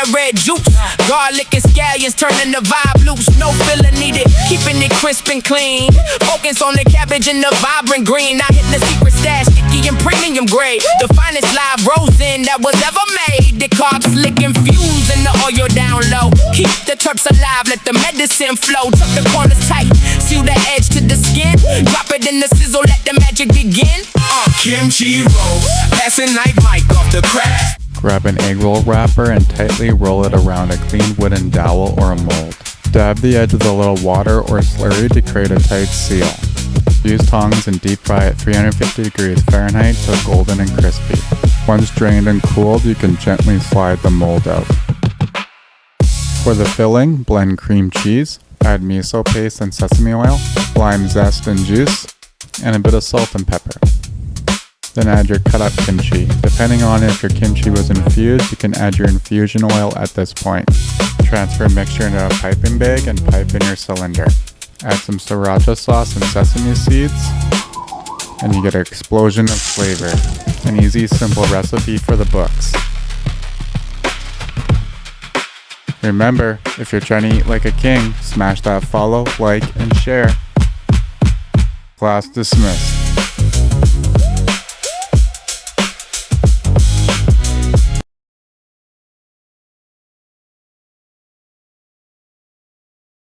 that red juice. Garlic and scallions turning the vibe loose. No filler needed, keeping it crisp and clean. Focus on the cabbage and the vibrant green. Now hitting the secret stash, sticky and premium grade. The finest live rosin that was ever made. Decarb slick infused in the oil down low. Keep the terps alive, let the medicine flow. Tuck the corners tight, seal the edge to the skin. Drop it in the sizzle, let the magic begin. Kimchi roll, passing like Mike off the crack. Grab an egg roll wrapper and tightly roll it around a clean wooden dowel or a mold. Dab the edge with a little water or slurry to create a tight seal. Use tongs and deep fry at 350 degrees Fahrenheit till golden and crispy. Once drained and cooled, you can gently slide the mold out. For the filling, blend cream cheese, add miso paste and sesame oil, lime zest and juice, and a bit of salt and pepper. Then add your cut up kimchi. Depending on if your kimchi was infused, you can add your infusion oil at this point. Transfer mixture into a piping bag and pipe in your cylinder. Add some sriracha sauce and sesame seeds, and you get an explosion of flavor. An easy, simple recipe for the books. Remember, if you're trying to eat like a king, smash that follow, like, and share. Class dismissed.